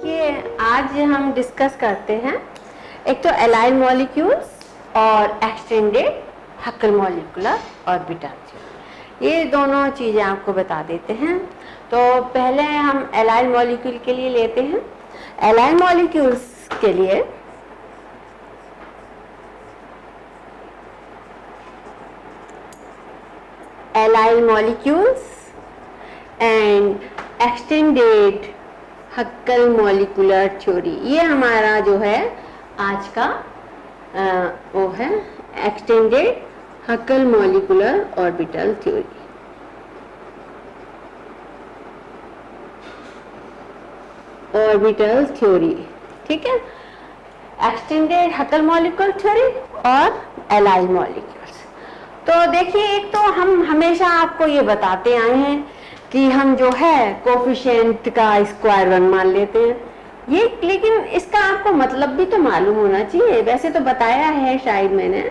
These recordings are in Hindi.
देखिए आज हम डिस्कस करते हैं एक तो एलाइल मॉलिक्यूल्स और एक्सटेंडेड हक्कल मॉलिक्यूलर ऑर्बिटल। ये दोनों चीज़ें आपको बता देते हैं। तो पहले हम एलाइल मॉलिक्यूल के लिए लेते हैं। एलाइल मॉलिक्यूल्स के लिए allyl molecules and extended Huckel molecular theory, ये हमारा जो है आज का वो है extended Huckel molecular orbital theory. Orbital theory, ठीक है, एक्सटेंडेड हक्कल मॉलिक्यूलर थ्योरी और एलाइल मॉलिक्यूल्स। तो देखिए, एक तो हम हमेशा आपको ये बताते आए हैं कि हम जो है कोफिशिएंट का स्क्वायर 1 मान लेते हैं, ये, लेकिन इसका आपको मतलब भी तो मालूम होना चाहिए। वैसे तो बताया है शायद मैंने,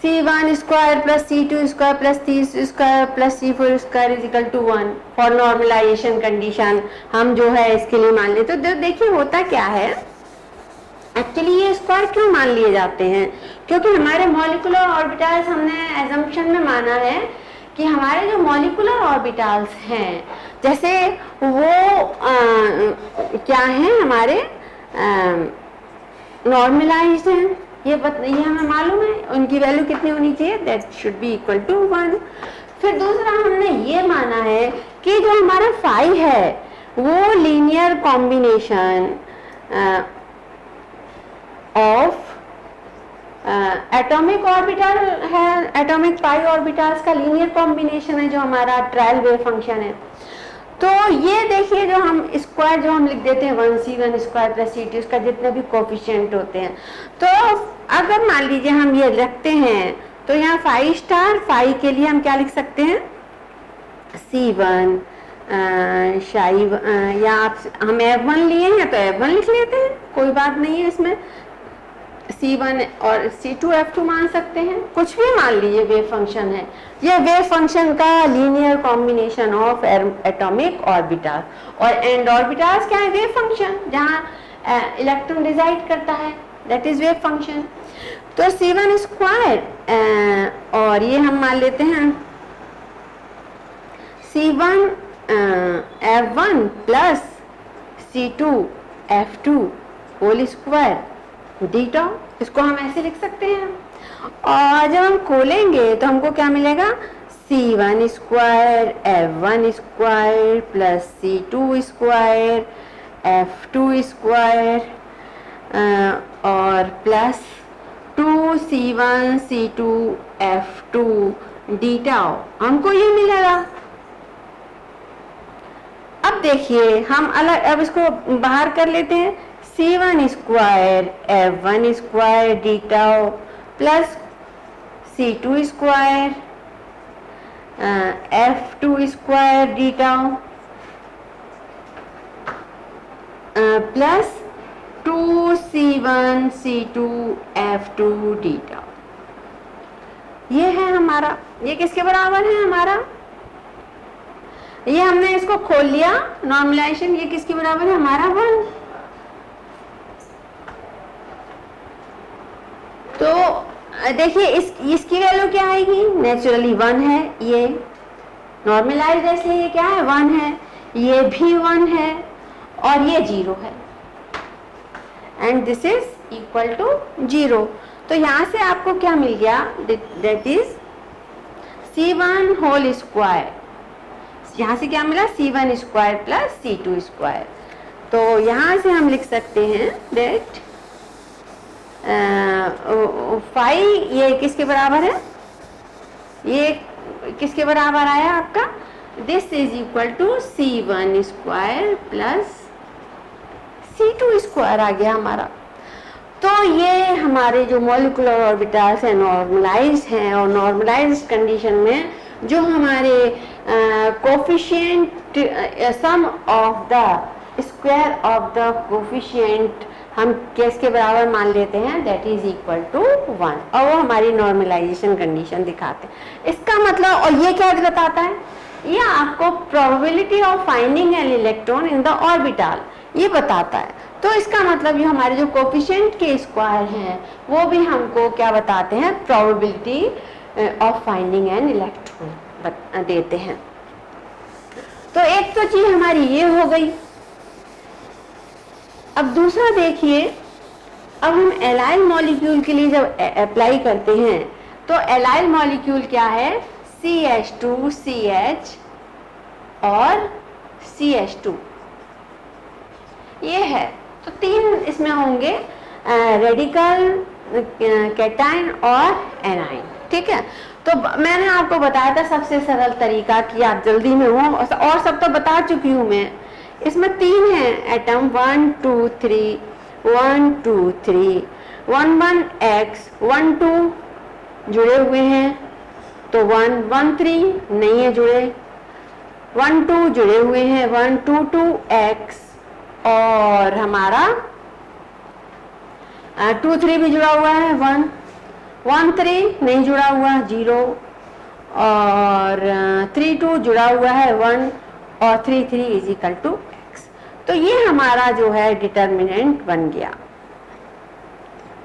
C1 square plus C2 square plus C square plus C4 square is equal to 1 for normalization condition हम जो है इसके लिए मान लेते। तो देखिए होता क्या है, एक्चुअली ये स्क्वायर क्यों मान लिए जाते हैं, क्योंकि हमारे मॉलिक्यूलर ऑर्बिटल्स हमने एजम्पशन में माना है कि हमारे जो मॉलिक्यूलर ऑर्बिटल्स हैं, जैसे वो क्या हैं, हमारे नॉर्मलाइज्ड हैं, ये हमें मालूम है, उनकी वैल्यू कितनी होनी चाहिए, that should be equal to 1। फिर दूसरा हमने ये माना है कि जो हमारा फाई है वो linear combination of atomic orbital है, एटॉमिक पाई ऑर्बिटल्स का लीनियर कॉम्बिनेशन है जो हमारा ट्रायल वेव फंक्शन है। तो ये देखिए, जो हम स्क्वायर जो हम लिख देते हैं 1C1 स्क्वायर प्लस C2, उसका जितने भी कोफिशिएंट होते हैं, तो अगर मान लीजिए हम ये रखते हैं तो यहाँ फाई स्टार फाई के लिए हम क्या लिख सकते हैं, C1 या आप हम F1 लिए हैं तो F1 लिख लेते हैं, कोई बात नहीं है इसमें। C1 और C2 F2 मान सकते हैं, कुछ भी मान लीजिए, वेव फंक्शन है ये, वेव फंक्शन का linear combination of atomic orbital और एंड ऑर्बिटल्स क्या है, वेव फंक्शन, जहाँ इलेक्ट्रॉन रिजाइड करता है, दैट इज वेव फंक्शन। तो C1 स्क्वायर और ये हम मान लेते हैं C1 F1 plus C2 F2 whole square डीटा, इसको हम ऐसे लिख सकते हैं। और जब हम खोलेंगे तो हमको क्या मिलेगा, C1 square F1 square plus C2 square F2 square और प्लस 2C1 C2 F2 डीटा, हमको ये मिलेगा। अब देखिए हम अलग, अब इसको बाहर कर लेते हैं, C1 square F1 square डीटा plus C2 square F2 square डीटा plus 2C1 C2 F2 डीटा। ये है हमारा, ये किसके बराबर है हमारा, ये हमने इसको खोल लिया नॉर्मलाइजेशन, ये किसके बराबर है हमारा 1। तो देखिए इसकी वैल्यू क्या आएगी, नेचुरली 1 है, ये नॉर्मलाइज्ड है इसलिए ये क्या है 1 है, ये भी 1 है और ये 0 है, and this is equal to 0। तो यहाँ से आपको क्या मिल गया, that is C1 whole square, यहाँ से क्या मिला, C1 square plus C2 square. तो यहाँ से हम लिख सकते हैं दैट फाई ये किसके बराबर है, ये किसके बराबर आया आपका, this is equal to C1 square plus C2 square आ गया हमारा। तो ये हमारे जो मॉलिक्यूलर ऑर्बिटल्स हैं नॉर्मलाइज्ड हैं, और नॉर्मलाइज्ड कंडीशन में जो हमारे coefficient sum of the square of the coefficient हम किसके बराबर मान लेते हैं, दैट इज इक्वल टू 1, और वो हमारी नॉर्मलाइजेशन कंडीशन दिखाते हैं। इसका मतलब, और ये क्या बताता है, ये आपको probability of finding an electron in the orbital, ये बताता है। तो इसका मतलब ये हमारे जो कोफिशिएंट के स्क्वायर हैं वो भी हमको क्या बताते हैं, probability of finding an electron देते हैं। तो एक तो चीज हमारी ये हो गई। अब दूसरा देखिए, अब हम एलाइल मॉलिक्यूल के लिए जब अप्लाई करते हैं तो एलाइल मॉलिक्यूल क्या है, CH2CH और CH2 ये है। तो तीन इसमें होंगे, रेडिकल, कैटाइन और एनाइन। ठीक है, तो मैंने आपको बताया था सबसे सरल तरीका कि आप जल्दी में हो, और सब तो बता चुकी हूँ मैं। इसमें तीन हैं एटम, 1 2 3 1 2 3 1 1 X 1 2 जुड़े हुए हैं, तो 1 1 3 नहीं है जुड़े, 1 2 जुड़े हुए हैं, 1 2 2 X, और हमारा 2 3 भी जुड़ा हुआ है, 1 1 3 नहीं जुड़ा हुआ, 0, और 3 2 जुड़ा हुआ है, 1, और 3 3 इज इक्वल टू X। तो ये हमारा जो है डिटर्मिनेंट बन गया,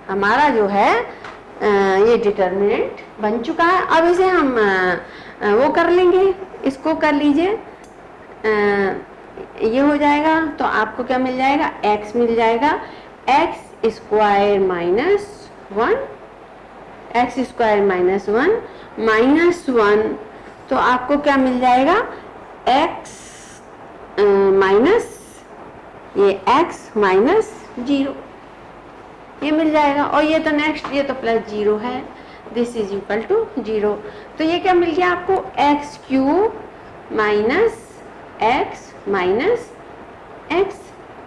हमारा जो है ये डिटर्मिनेंट बन चुका है। अब इसे हम वो कर लेंगे, इसको कर लीजिए, ये हो जाएगा। तो आपको क्या मिल जाएगा, X मिल जाएगा, X square minus 1, X square minus 1 minus 1, तो आपको क्या मिल जाएगा, X माइनस ये X माइनस 0 ये मिल जाएगा। और ये तो नेक्स्ट, ये तो प्लस 0 है, दिस इज इक्वल टू 0। तो ये क्या मिल गया आपको, x cube minus x minus x.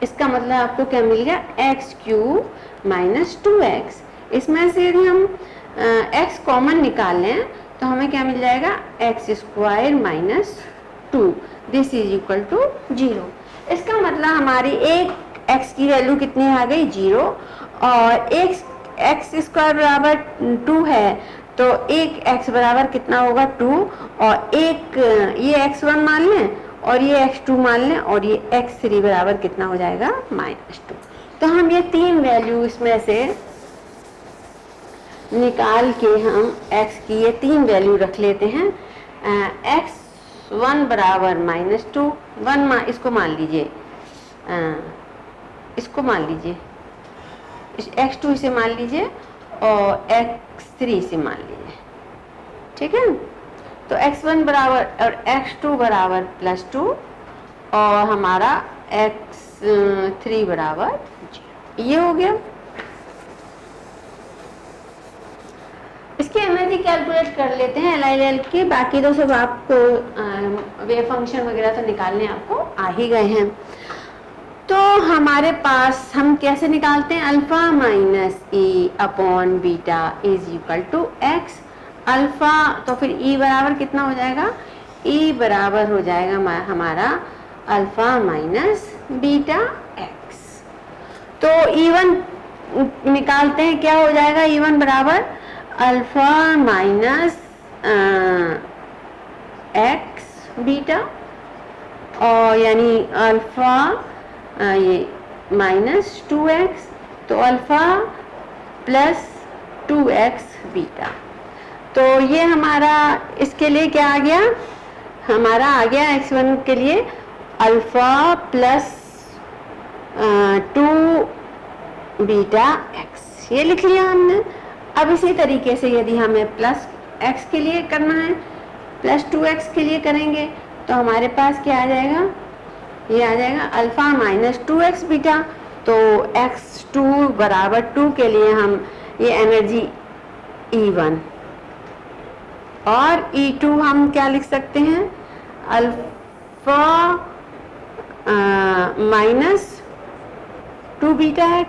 इसका मतलब आपको क्या मिल गया, एक्स क्यूब माइनस 2x। इसमें से यदि हम x कॉमन निकाल लें तो हमें क्या मिल जाएगा, X square minus 2, this is equal to 0। इसका मतलब हमारी एक x की वैल्यू कितनी आ गई, 0, और एक एक्स स्क्वायर बराबर 2 है, तो एक x बराबर कितना होगा, 2, और एक ये x1 मान लें और ये x2 मान लें, और ये x3 बराबर कितना हो जाएगा, -2। तो हम ये तीन वैल्यू इसमें से निकाल के हम x की ये तीन वैल्यू रख लेते हैं। x1 बराबर -2, 1 इसको मान लीजिए, इसको मान लीजिए, x2 इसे मान लीजिए, और x3 इसे मान लीजिए। ठीक है, तो x1 बराबर और x2 बराबर +2, और हमारा x3 बराबर 0, ये हो गया। इसकी एनर्जी कैलकुलेट कर लेते हैं LIL के, बाकी तो सब आपको वेव फंक्शन वगैरह तो निकालने आपको आ ही गए हैं। तो हमारे पास हम कैसे निकालते हैं, alpha minus E upon beta is equal to X. Alpha तो फिर ई बराबर कितना हो जाएगा, ई बराबर हो जाएगा हमारा अल्फा माइनस बीटा एक्स। तो E1 निकालते हैं, क्या हो जाएगा, E1 बराबर अल्फा माइनस एक्स बीटा, और यानी अल्फा ये -2x, तो अल्फा प्लस 2x बीटा। तो ये हमारा इसके लिए क्या आ गया, हमारा आ गया x1 के लिए अल्फा प्लस 2 बीटा x, ये लिख लिया हमने। अब इसी तरीके से यदि हमें प्लस x के लिए करना है, प्लस 2x के लिए करेंगे, तो हमारे पास क्या आ जाएगा, ये आ जाएगा अल्फा माइनस 2x बीटा। तो x2 बराबर 2 के लिए हम ये एनर्जी E1, और E2 हम क्या लिख सकते हैं, अल्फा माइनस 2 बीटा x,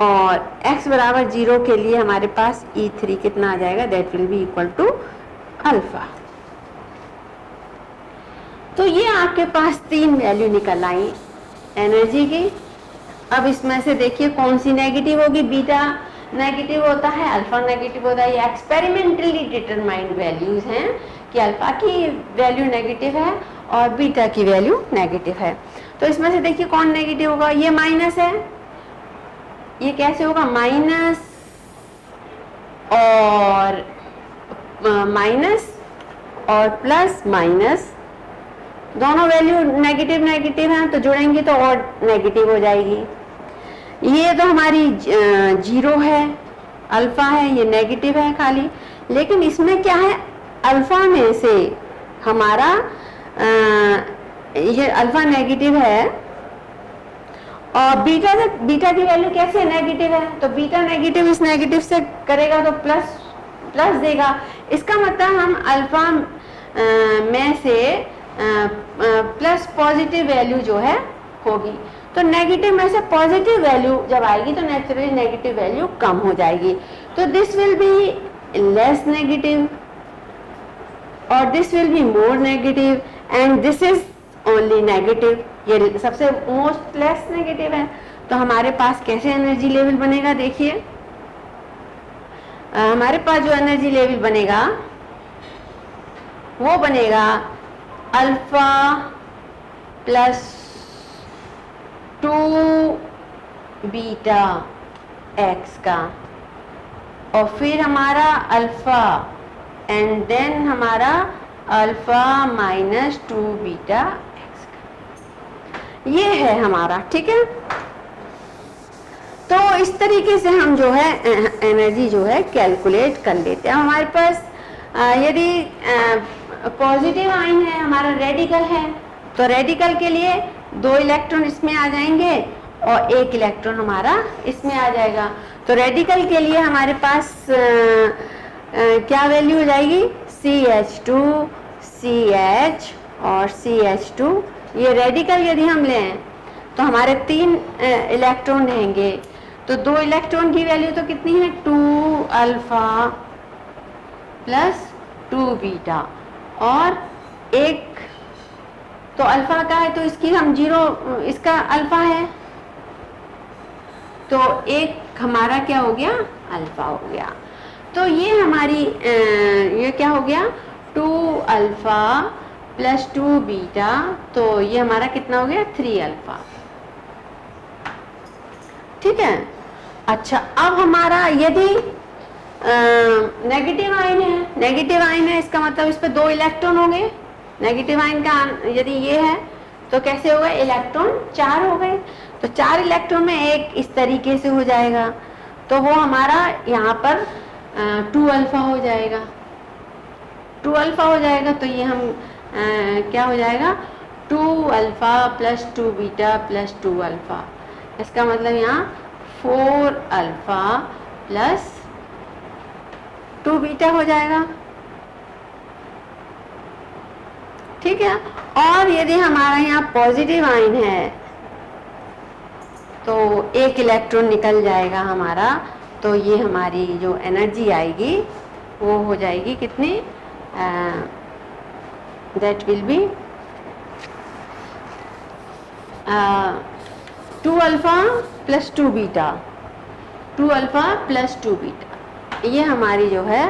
और x बराबर 0 के लिए हमारे पास E3 कितना आ जाएगा, that will be equal to alpha. तो ये आपके पास तीन वैल्यू निकल आई एनर्जी की। अब इसमें से देखिए कौन सी नेगेटिव होगी, बीटा नेगेटिव होता है, अल्फा नेगेटिव होता है। ये एक्सपेरिमेंटली डिटरमाइंड वैल्यूज हैं कि अल्फा की वैल्यू नेगेटिव है और बीटा की वैल्यू नेगेटिव है। तो इसमें से देखिए कौन नेगेटिव होगा, ये माइनस है, ये कैसे होगा, माइनस और माइनस और प्लस माइनस, दोनों वैल्यू नेगेटिव नेगेटिव हैं तो जुड़ेंगे तो और नेगेटिव हो जाएगी। ये तो हमारी जीरो है, अल्फा है, ये नेगेटिव है खाली, लेकिन इसमें क्या है, अल्फा में से हमारा ये अल्फा नेगेटिव है और बीटा की वैल्यू कैसे नेगेटिव है, तो बीटा नेगेटिव इस नेगेटिव से करेगा तो प्लस प्लस देगा। इसका मतलब हम अल्फा में से प्लस पॉजिटिव वैल्यू जो है होगी, तो नेगेटिव में से पॉजिटिव वैल्यू जब आएगी तो नेचुरली नेगेटिव वैल्यू कम हो जाएगी। तो this will be less negative और this will be more negative and this is only negative, ये सबसे मोस्ट लेस नेगेटिव है। तो हमारे पास कैसे एनर्जी लेवल बनेगा, देखिए हमारे पास जो एनर्जी लेवल बनेगा वो बनेगा अल्फा प्लस 2 बीटा एक्स का, और फिर हमारा अल्फा एंड देन हमारा अल्फा माइनस 2 बीटा एक्स का, ये है हमारा, ठीक है। तो इस तरीके से हम जो है एनर्जी जो है कैलकुलेट कर लेते हैं। हमारे पास यदि पॉजिटिव आयन है, हमारा रेडिकल है, तो रेडिकल के लिए 2 इलेक्ट्रॉन इसमें आ जाएंगे और 1 इलेक्ट्रॉन हमारा इसमें आ जाएगा। तो रेडिकल के लिए हमारे पास क्या वैल्यू हो जाएगी, CH2 CH और CH2। ये रेडिकल यदि हम लें तो हमारे 3 इलेक्ट्रॉन रहेंगे, तो 2 इलेक्ट्रॉन की वैल्यू तो कितनी है, 2 अल्फा प्लस 2 बीटा, और 1 तो अल्फा का है तो इसकी हम 0, इसका अल्फा है तो 1 हमारा क्या हो गया, अल्फा हो गया। तो ये हमारी ये क्या हो गया, 2 अल्फा प्लस 2 बीटा, तो ये हमारा कितना हो गया, 3 अल्फा, ठीक है। अच्छा, अब हमारा यदि नेगेटिव आयन है, नेगेटिव आयन है इसका मतलब इस पे 2 इलेक्ट्रॉन होंगे, नेगेटिव आयन का यदि ये है तो कैसे हो गए, इलेक्ट्रॉन 4 हो गए, तो 4 इलेक्ट्रॉन में 1 इस तरीके से हो जाएगा, तो वो हमारा यहाँ पर 2 अल्फा हो जाएगा, 2 अल्फा हो जाएगा। तो ये हम क्या हो जाएगा, 2 alpha plus 2 beta plus 2 alpha, इसका मतलब यहाँ 4 अल्फा प्लस 2 बीटा हो जाएगा, ठीक है। और यदि हमारा यहाँ पॉजिटिव आयन है तो 1 इलेक्ट्रॉन निकल जाएगा हमारा, तो ये हमारी जो एनर्जी आएगी वो हो जाएगी कितनी, that will B 2 alpha plus 2 beta, 2 alpha plus 2 beta, ये हमारी जो है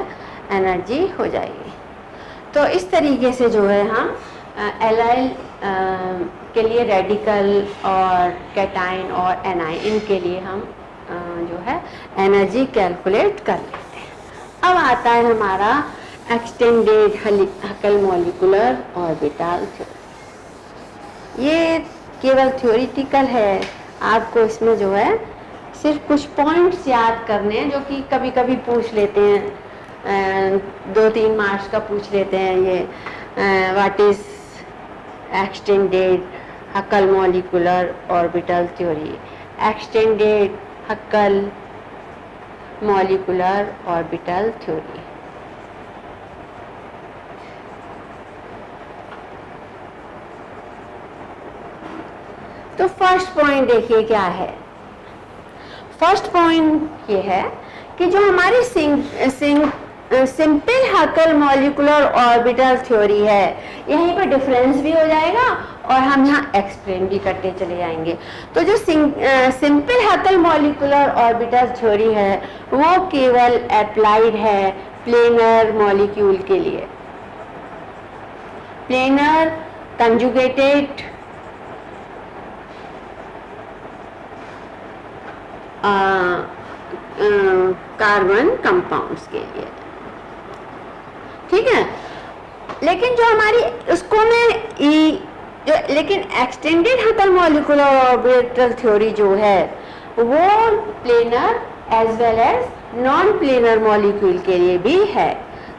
एनर्जी हो जाएगी। तो इस तरीके से जो है हम एलाइल के लिए रेडिकल और कैटाइन और एनाइन, इनके लिए हम जो है एनर्जी कैलकुलेट कर लेते हैं। अब आता है हमारा extended Huckel molecular orbital theory. ये केवल थ्योरिटिकल है, आपको इसमें जो है सिर्फ कुछ पॉइंट्स याद करने हैं जो कि कभी कभी पूछ लेते हैं, 2-3 मार्क्स का पूछ लेते हैं। ये what is extended Huckel molecular orbital theory, extended Huckel molecular orbital theory. तो फर्स्ट पॉइंट देखिए क्या है। फर्स्ट पॉइंट ये है कि जो हमारी सिंपल हकल मॉलिक्यूलर ऑर्बिटल थ्योरी है, यहीं पर डिफरेंस भी हो जाएगा और हम यहाँ एक्सप्लेन भी करते चले जाएंगे। तो जो सिंपल हकल मॉलिक्यूलर ऑर्बिटल थ्योरी है वो केवल अप्लाइड है प्लेनर मॉलिक्यूल के लिए, प्लेनर कंजुगेटेड कार्बन कंपाउंड्स के लिए, ठीक है। लेकिन जो हमारी उसको में लेकिन extended Huckel molecular orbital theory जो है वो planar as well as non planar molecule के लिए भी है।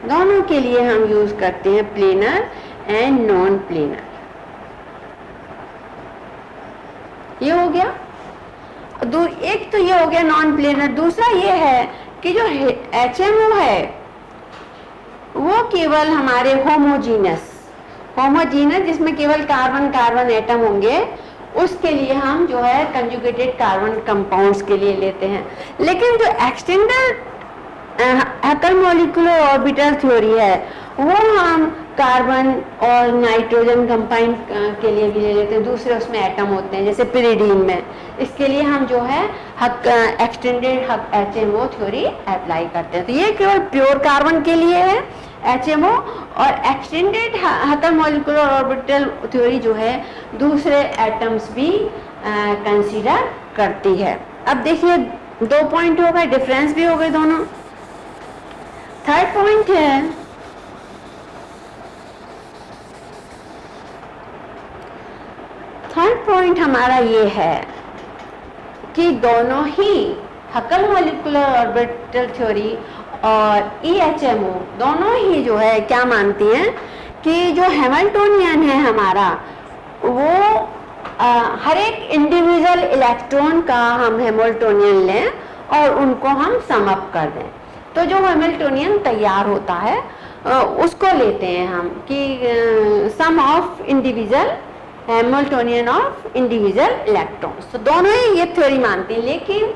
दोनों के लिए हम यूज करते हैं प्लेनर एंड नॉन प्लेनर। ये हो गया एक, तो ये हो गया नॉन प्लेनर। दूसरा ये है कि जो HMO है वो केवल हमारे होमोजीनस जिसमें केवल कार्बन कार्बन एटम होंगे, उसके लिए हम जो है कंजुगेटेड कार्बन कंपाउंड्स के लिए लेते हैं। लेकिन जो extended Huckel molecular orbital theory है वो हम कार्बन और नाइट्रोजन कंपाउंड के लिए भी ले लेते हैं। दूसरे उसमें एटम होते हैं जैसे पिरिडीन में, इसके लिए हम जो है एक्सटेंडेड HMO थ्योरी अप्लाई करते हैं। तो ये केवल प्योर कार्बन के लिए है HMO, और extended Huckel molecular orbital theory जो है दूसरे एटम्स भी कंसीडर करती है। अब देखिए 2 पॉइंट हो गए, डिफरेंस भी हो गए दोनों। थर्ड पॉइंट है हमारा ये है कि दोनों ही हकल मॉलिक्यूलर ऑर्बिटल थ्योरी और EHMO दोनों ही जो है क्या मानती हैं कि जो हैमिल्टोनियन है हमारा वो हर एक इंडिविजुअल इलेक्ट्रॉन का हम हैमिल्टोनियन लें और उनको हम सम अप कर दें। तो जो हैमिल्टोनियन तैयार होता है उसको लेते हैं हम कि sum of individual Hamiltonian of individual electrons. तो दोनों ही ये थ्योरी मानती हैं। लेकिन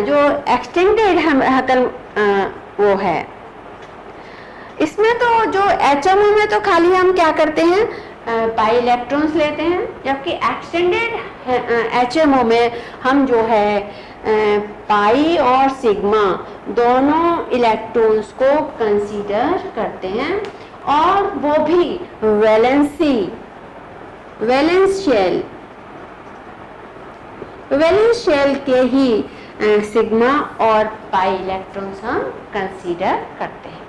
जो एक्सटेंडेड हकल वो है, इसमें तो जो HMO में तो खाली हम क्या करते हैं पाई इलेक्ट्रॉन्स लेते हैं, जबकि एक्सटेंडेड HMO में हम जो है पाई और सिग्मा दोनों इलेक्ट्रॉन्स को कंसीडर करते हैं, और वो भी वैलेंस शेल के ही सिग्मा और पाई इलेक्ट्रॉन्स हम कंसीडर करते हैं।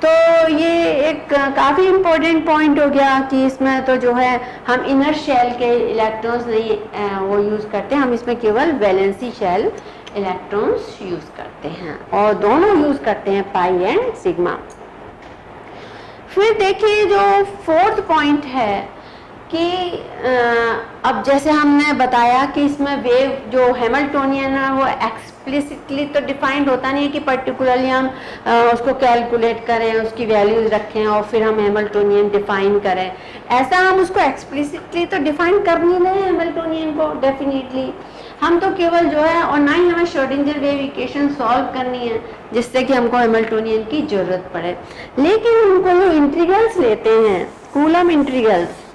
तो ये एक काफ़ी इम्पोर्टेंट पॉइंट हो गया कि इसमें तो जो है हम इनर शेल के इलेक्ट्रॉन्स नहीं वो यूज़ करते, हम इसमें केवल वैलेंसी शेल इलेक्ट्रॉन्स यूज़ करते हैं, और दोनों यूज़ करते हैं पाई एंड सिग्मा। फिर देखिए जो फोर्थ पॉइंट है कि अब जैसे हमने बताया कि इसमें वेव जो हैमिल्टोनियन है वो एक्सप्लिसिटली तो डिफाइंड होता नहीं है कि पर्टिकुलरली हम उसको कैलकुलेट करें, उसकी वैल्यूज रखें और फिर हम हैमिल्टोनियन डिफाइन करें। ऐसा हम उसको एक्सप्लिसिटली तो डिफाइन कर नहीं रहे हैमिल्टोनियन को डेफिनेटली, हम तो केवल जो है, और ना ही हमें श्रोडिंगर वेव इक्वेशन सॉल्व करनी है जिससे कि हमको हैमिल्टोनियन की जरूरत पड़े। लेकिन उनको जो इंटीग्रल्स लेते हैं कूलम इंटीग्रल्स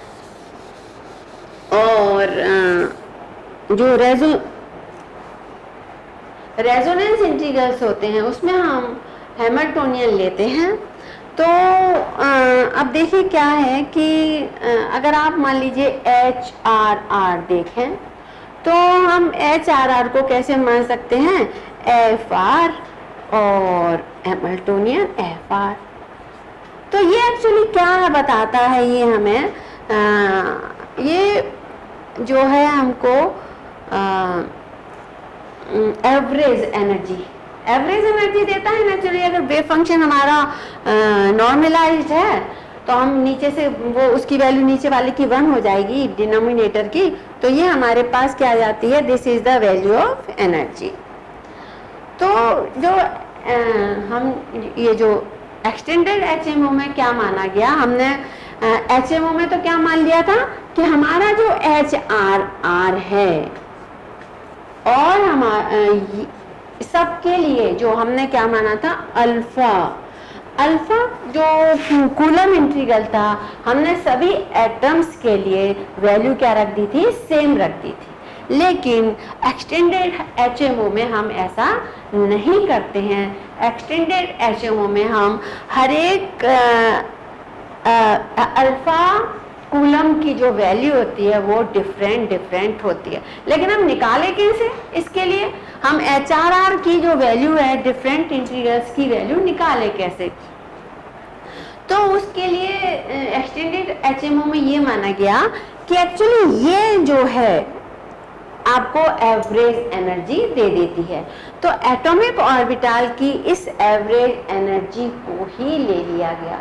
और जो रेजोनेंस इंटीग्रल्स होते हैं उसमें हम हैमिल्टोनियन लेते हैं। तो अब देखिए क्या है कि अगर आप मान लीजिए HRR देखें तो हम HRR को कैसे मान सकते हैं FR और हैमिल्टोनियन FR। तो ये एक्चुअली क्या बताता है, ये हमें ये जो है हमको एवरेज एनर्जी देता है। नेचुरली अगर वेव फंक्शन हमारा नॉर्मलाइज्ड है तो हम नीचे से वो उसकी वैल्यू नीचे वाले की 1 हो जाएगी डिनोमिनेटर की, तो ये हमारे पास क्या आ जाती है, this is the value of energy. तो जो हम ये जो एक्सटेंडेड HMO में क्या माना गया, हमने HMO में तो क्या मान लिया था कि हमारा जो HRR है और हमारा सबके लिए जो हमने क्या माना था अल्फा जो कूलम इंटीग्रल था, हमने सभी एटम्स के लिए वैल्यू क्या रख दी थी, सेम रख दी थी। लेकिन एक्सटेंडेड HMO में हम ऐसा नहीं करते हैं। एक्सटेंडेड HMO में हम हर एक अल्फा कूलम की जो वैल्यू होती है वो डिफरेंट होती है। लेकिन हम निकाले कैसे? इसके लिए हम HRR की जो वैल्यू है, डिफरेंट इंटीग्रल्स की वैल्यू निकाले कैसे? तो उसके लिए एक्सटेंडेड HMO में ये माना गया कि एक्चुअली ये जो है आपको एवरेज एनर्जी दे देती है, तो एटॉमिक ऑर्बिटल की इस एवरेज एनर्जी को ही ले लिया गया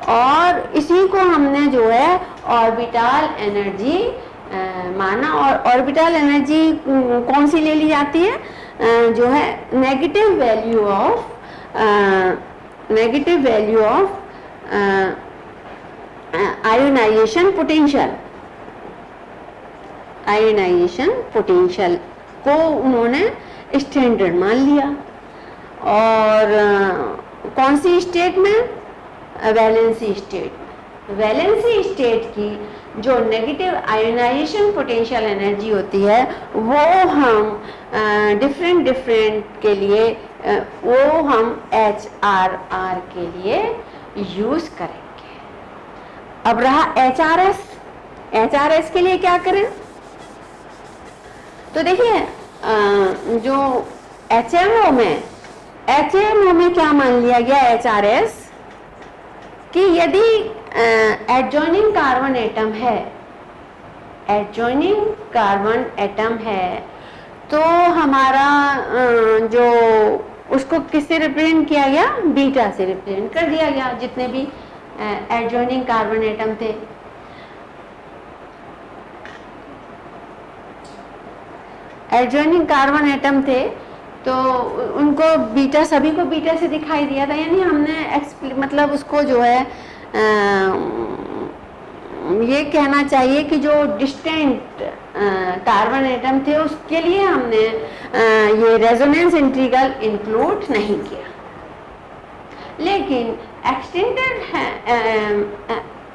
और इसी को हमने जो है ऑर्बिटल एनर्जी माना। और ऑर्बिटल एनर्जी कौन सी ले ली जाती है? जो है negative value of ionization potential को उन्होंने स्टैंडर्ड मान लिया। और कौन सी स्टेट में? वैलेंसी स्टेट की जो नेगेटिव आयोनाइजेशन पोटेंशियल एनर्जी होती है वो हम डिफरेंट के लिए वो हम HRR के लिए यूज करेंगे। अब रहा HRS के लिए क्या करें? तो देखिए जो HMO में क्या मान लिया गया HRS कि यदि एडजॉइनिंग कार्बन एटम है तो हमारा जो उसको किससे रिप्रेजेंट किया गया? बीटा से रिप्रेजेंट कर दिया गया। जितने भी एडजॉइनिंग कार्बन एटम थे, तो उनको बीटा, सभी को बीटा से दिखाई दिया था। यानी हमने मतलब उसको जो है ये कहना चाहिए कि जो डिस्टेंट कार्बन एटम थे उसके लिए हमने ये रेजोनेंस इंटीग्रल इंक्लूड नहीं किया। लेकिन एक्सटेंडेड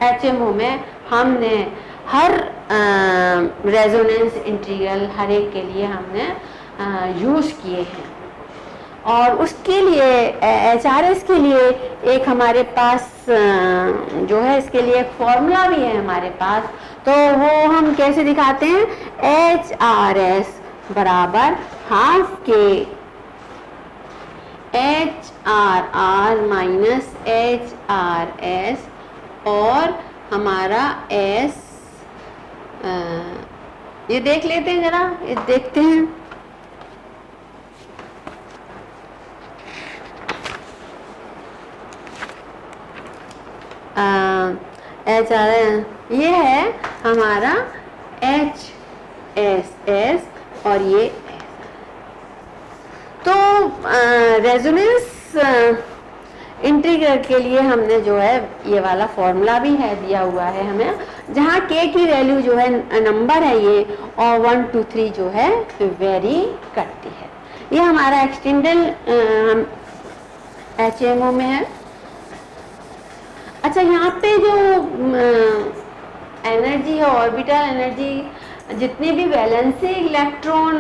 HMO में हमने हर रेजोनेंस इंटीग्रल हर एक के लिए हमने यूज किए हैं। और उसके लिए HRS के लिए एक हमारे पास जो है इसके लिए एक फॉर्मूला भी है हमारे पास। तो वो हम कैसे दिखाते हैं? HRS बराबर हाफ के HRR माइनस HRS और हमारा S ये देख लेते हैं, जरा ये देखते हैं। HRS ये है हमारा HSS और ये तो रेजोनेंस इंटीग्रल के लिए हमने जो है ये वाला फॉर्मूला भी है दिया हुआ है हमें, जहाँ K की वैल्यू जो है नंबर है ये और 1 2 3 जो है वेरी करती है। ये हमारा एक्सटेंडेड HMO में है। अच्छा, यहाँ पे जो एनर्जी है, ऑर्बिटल एनर्जी, जितने भी वैलेंसी इलेक्ट्रॉन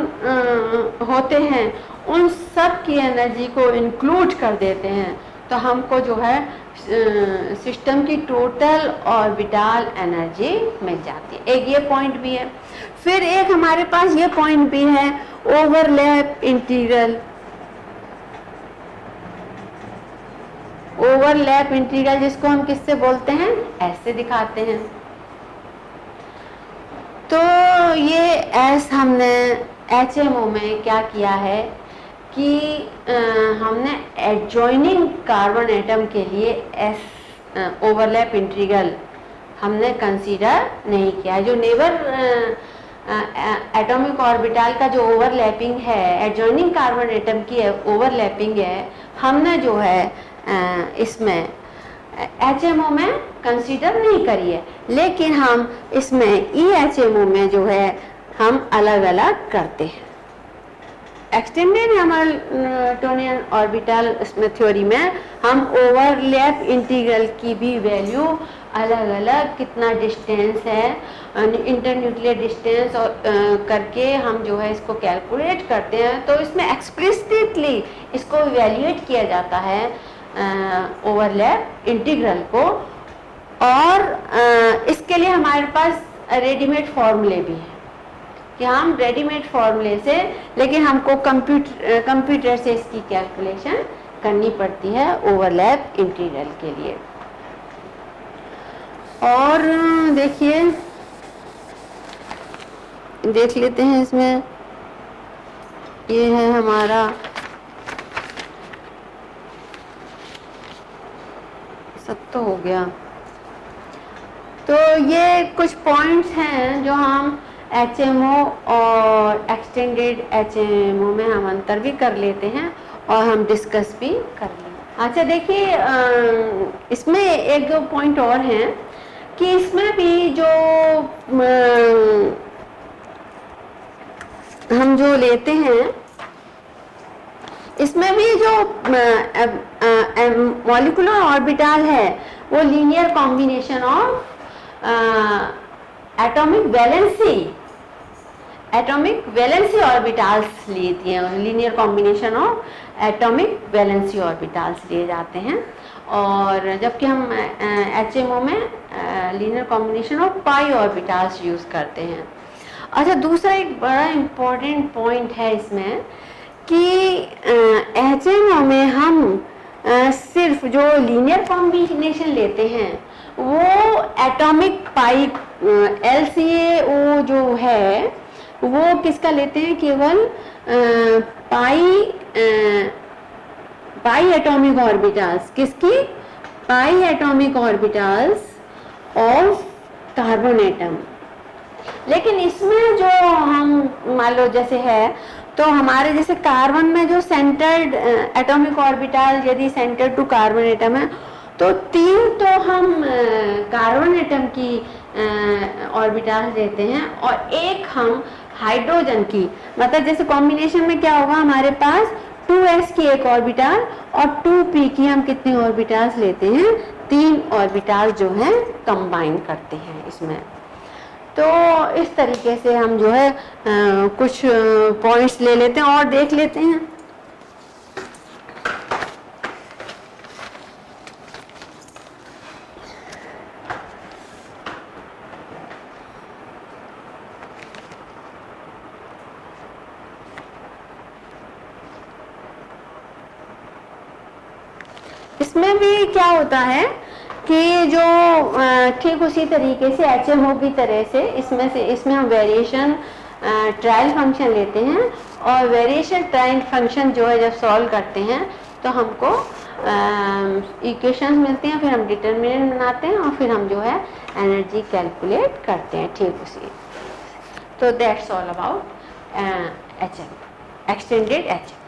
होते हैं उन सब की एनर्जी को इंक्लूड कर देते हैं, तो हमको जो है सिस्टम की टोटल ऑर्बिटल एनर्जी मिल जाती है। एक ये पॉइंट भी है। फिर एक हमारे पास ये पॉइंट भी है, ओवरलैप इंटीग्रल। ओवरलैप इंटीग्रल जिसको हम किससे बोलते हैं? ऐसे दिखाते हैं। तो ये एस हमने HMO में क्या किया है कि हमने एडजॉइनिंग कार्बन एटम के लिए एस ओवरलैप इंटीग्रल हमने कंसीडर नहीं किया। जो नेबर एटॉमिक ऑर्बिटल का जो ओवरलैपिंग है, एडजॉइनिंग कार्बन एटम की ओवरलैपिंग है, हमने जो है इसमें HMO में कंसीडर नहीं करी है। लेकिन हम इसमें EHMO में जो है हम अलग अलग करते हैं। एक्सटेंडेड हैमिल्टोनियन ऑर्बिटल इसमें थ्योरी में हम ओवरलैप इंटीग्रल की भी वैल्यू अलग अलग, कितना डिस्टेंस है, इंटरन्यूक्लियर डिस्टेंस और करके हम जो है इसको कैलकुलेट करते हैं। तो इसमें एक्सप्लिसिटली इसको इवैल्यूएट किया जाता है ओवरलैप इंटीग्रल को, और इसके लिए हमारे पास रेडीमेड फॉर्मूले भी है कि हम रेडीमेड फॉर्मूले से, लेकिन हमको कंप्यूटर से इसकी कैलकुलेशन करनी पड़ती है ओवरलैप इंटीग्रल के लिए। और देखिए, देख लेते हैं इसमें, ये है हमारा सब तो हो गया। तो ये कुछ पॉइंट्स हैं जो हम HMO और एक्सटेंडेड HMO में हम अंतर भी कर लेते हैं और हम डिस्कस भी कर लेंगे। अच्छा देखिए, इसमें एक दो पॉइंट और हैं कि इसमें भी जो हम जो लेते हैं, इसमें भी जो मॉलिक्यूलर ऑर्बिटल है वो linear combination of atomic valency orbitals लेती हैं, linear combination of atomic valency orbitals लिए जाते हैं। और जबकि हम HMO में linear combination of pi orbitals use करते हैं। अच्छा, दूसरा एक बड़ा इम्पोर्टेंट पॉइंट है इसमें कि HMO में हम सिर्फ जो लीनियर कॉम्बिनेशन लेते हैं वो एटॉमिक पाई LCAO जो है वो किसका लेते हैं, केवल पाई एटॉमिक ऑर्बिटल्स, किसकी, pi atomic orbitals of carbon atom. लेकिन इसमें जो हम मान लो जैसे है, तो हमारे जैसे कार्बन में जो सेंटर्ड एटॉमिक ऑर्बिटल यदि सेंटर टू कार्बन एटम है तो 3 तो हम कार्बन एटम की ऑर्बिटल देते हैं और एक हम हाइड्रोजन की, मतलब जैसे कॉम्बिनेशन में क्या होगा, हमारे पास 2s की एक ऑर्बिटल और 2p की हम कितनी ऑर्बिटल्स लेते हैं, 3 ऑर्बिटल जो है कंबाइन करते हैं इसमें। तो इस तरीके से हम जो है कुछ पॉइंट्स ले लेते हैं और देख लेते हैं। इसमें भी क्या होता है कि जो ठीक उसी तरीके से HMO की तरह से इसमें हम वेरिएशन ट्रायल फंक्शन लेते हैं और वेरिएशन ट्रायल फंक्शन जो है जब सॉल्व करते हैं तो हमको इक्वेशंस मिलती हैं, फिर हम डिटर्मिनेंट बनाते हैं और फिर हम जो है एनर्जी कैलकुलेट करते हैं ठीक उसी। तो that's all about HM, extended HM।